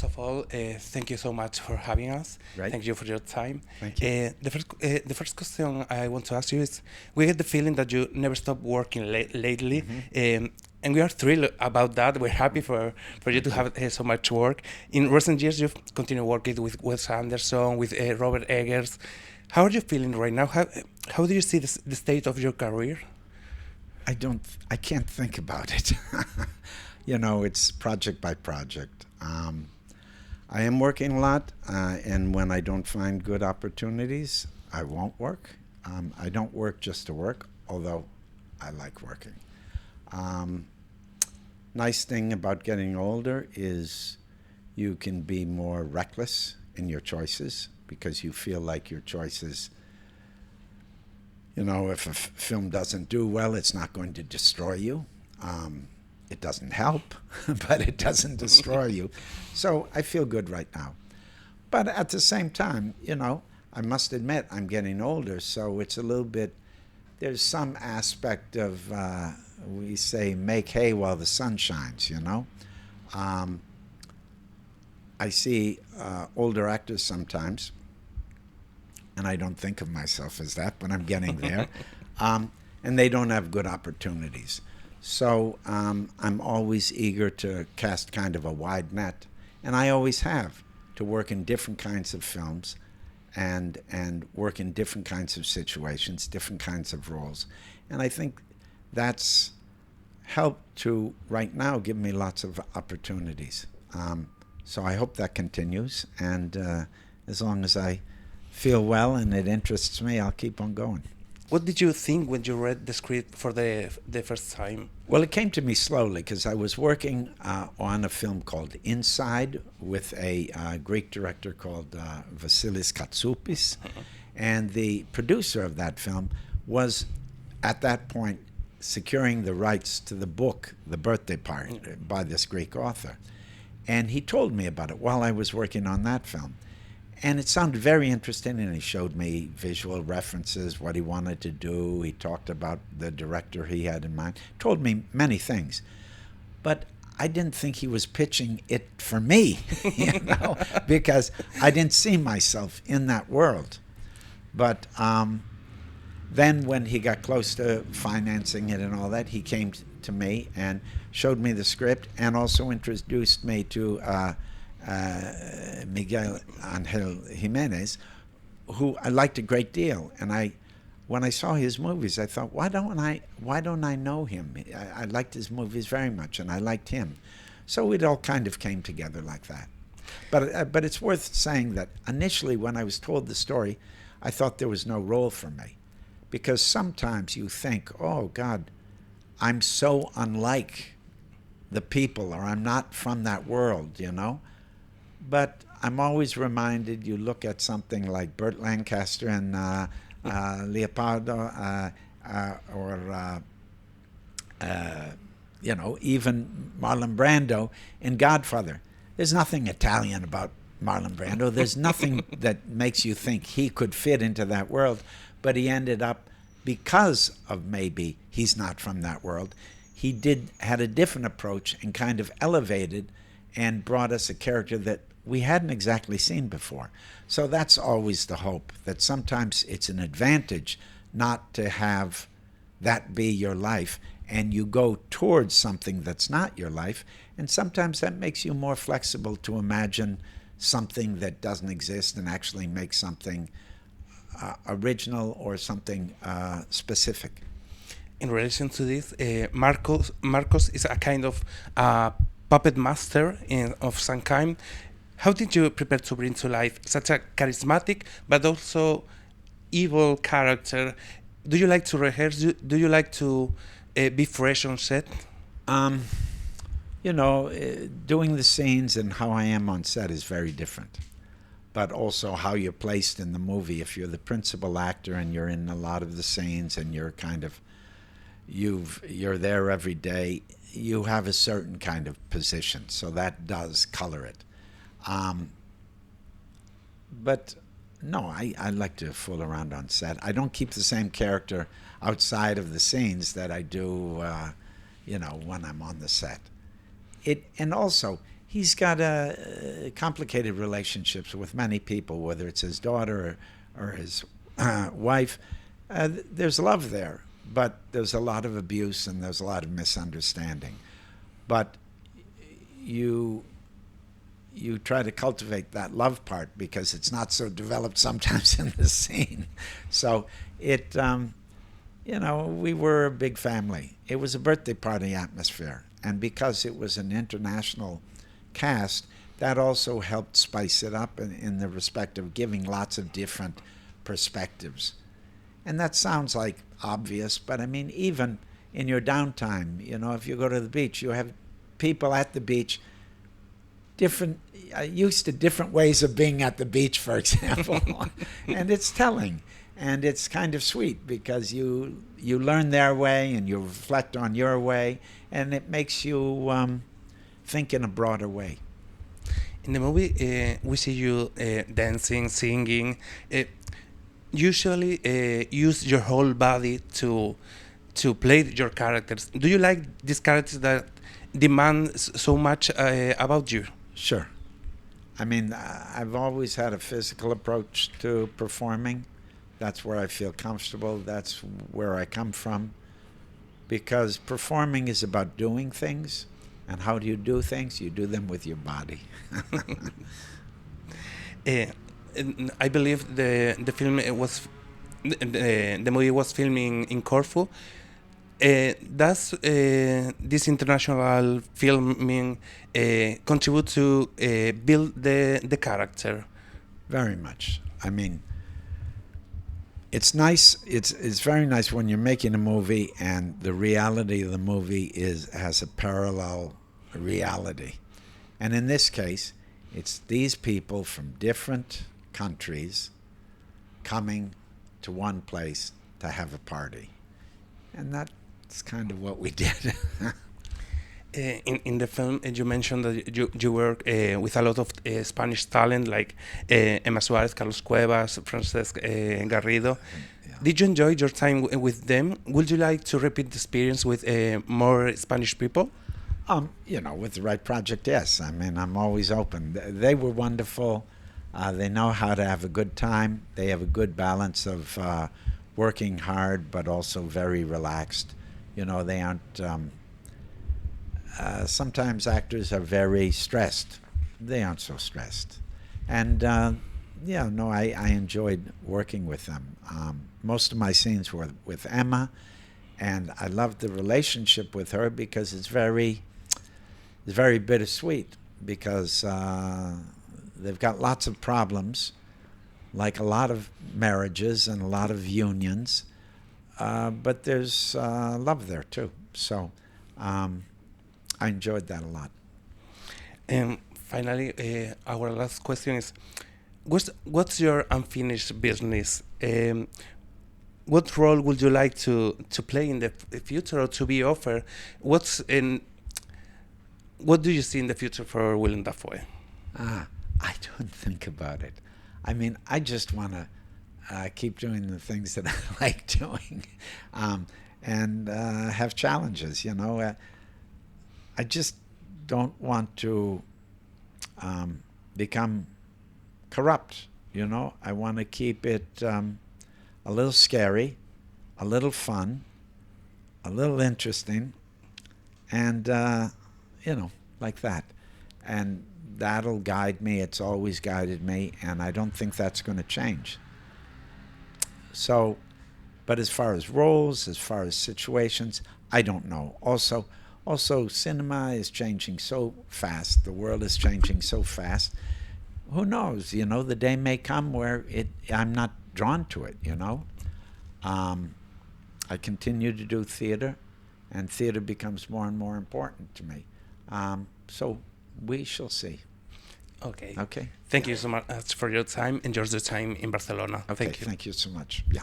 First of all, thank you so much for having us. Right. Thank you for your time. Thank you. The first question I want to ask you is: we get the feeling that you never stop working lately, and we are thrilled about that. We're happy for you to have so much work. In recent years, you've continued working with Wes Anderson, with Robert Eggers. How are you feeling right now? How do you see the state of your career? I can't think about it. It's project by project. I am working a lot, and when I don't find good opportunities, I won't work. I don't work just to work, although I like working. Nice thing about getting older is you can be more reckless in your choices because you feel like your choices, if a film doesn't do well, it's not going to destroy you. It doesn't help, but it doesn't destroy you. So I feel good right now. But at the same time, I must admit I'm getting older, so it's a little bit, there's some aspect of, we say, make hay while the sun shines, I see older actors sometimes, and I don't think of myself as that, but I'm getting there, and they don't have good opportunities. So I'm always eager to cast kind of a wide net, and I always have, to work in different kinds of films and work in different kinds of situations, different kinds of roles. And I think that's helped to, right now, give me lots of opportunities. So I hope that continues, and as long as I feel well and it interests me, I'll keep on going. What did you think when you read the script for the first time? Well, it came to me slowly because I was working on a film called Inside with a Greek director called Vasilis Katsoupis. And the producer of that film was, at that point, securing the rights to the book, The Birthday Party, by this Greek author. And he told me about it while I was working on that film. And it sounded very interesting, and he showed me visual references, what he wanted to do. He talked about the director he had in mind, told me many things. But I didn't think he was pitching it for me, because I didn't see myself in that world. But then when he got close to financing it and all that, he came to me and showed me the script and also introduced me to Miguel Ángel Jiménez, who I liked a great deal. And when I saw his movies, I thought, why don't I know him? I liked his movies very much, and I liked him. So it all kind of came together like that. But it's worth saying that initially when I was told the story, I thought there was no role for me. Because sometimes you think, oh, God, I'm so unlike the people, or I'm not from that world, But I'm always reminded, you look at something like Burt Lancaster and Leopardo, or even Marlon Brando in Godfather. There's nothing Italian about Marlon Brando. There's nothing that makes you think he could fit into that world. But he ended up, because of maybe he's not from that world, he had a different approach and kind of elevated and brought us a character that we hadn't exactly seen before. So that's always the hope, that sometimes it's an advantage not to have that be your life, and you go towards something that's not your life, and sometimes that makes you more flexible to imagine something that doesn't exist and actually make something original or something specific. In relation to this, Marcos is a kind of puppet master of some kind. How did you prepare to bring to life such a charismatic but also evil character? Do you like to rehearse? Do you like to be fresh on set? Doing the scenes and how I am on set is very different. But also how you're placed in the movie. If you're the principal actor and you're in a lot of the scenes and you're you're there every day, you have a certain kind of position. So that does color it. But no, I like to fool around on set. I don't keep the same character outside of the scenes that I do, when I'm on the set. And also, he's got complicated relationships with many people, whether it's his daughter or his wife. There's love there, but there's a lot of abuse and there's a lot of misunderstanding. But you try to cultivate that love part because it's not so developed sometimes in the scene. So it, we were a big family. It was a birthday party atmosphere. And because it was an international cast, that also helped spice it up in the respect of giving lots of different perspectives. And that sounds like obvious, but I mean, even in your downtime, if you go to the beach, you have people at the beach used to different ways of being at the beach, for example. And it's telling, and it's kind of sweet because you learn their way and you reflect on your way, and it makes you think in a broader way. In the movie, we see you dancing, singing. Usually use your whole body to play your characters. Do you like these characters that demand so much about you? Sure. I mean, I've always had a physical approach to performing. That's where I feel comfortable. That's where I come from. Because performing is about doing things. And how do you do things? You do them with your body. I believe the film was the movie was filming in Corfu. Does this international filming contribute to build the character? Very much. I mean, it's nice. It's very nice when you're making a movie and the reality of the movie has a parallel reality. And in this case, it's these people from different countries coming to one place to have a party. And that's kind of what we did. In the film, you mentioned that you work with a lot of Spanish talent, like Emma Suárez, Carlos Cuevas, Francesc Garrido. Yeah. Did you enjoy your time with them? Would you like to repeat the experience with more Spanish people? With the right project, yes. I mean, I'm always open. They were wonderful. They know how to have a good time. They have a good balance of working hard, but also very relaxed. They aren't... sometimes actors are very stressed. They aren't so stressed. And, I enjoyed working with them. Most of my scenes were with Emma, and I loved the relationship with her because it's very bittersweet because they've got lots of problems, like a lot of marriages and a lot of unions, but there's love there too. So I enjoyed that a lot. And finally, our last question is, what's your unfinished business? What role would you like to play in the future or to be offered? What do you see in the future for Willem Dafoe? I don't think about it. I mean, I just want to keep doing the things that I like doing and have challenges, I just don't want to become corrupt, I want to keep it a little scary, a little fun, a little interesting, and, like that. And that'll guide me. It's always guided me, and I don't think that's going to change. So, but as far as roles, as far as situations, I don't know. Also, cinema is changing so fast. The world is changing so fast. Who knows? The day may come where I'm not drawn to it, I continue to do theater, and theater becomes more and more important to me. So we shall see. Okay. Okay. Thank you so much for your time. Enjoy the time in Barcelona. Okay. Thank you. Thank you so much. Yeah.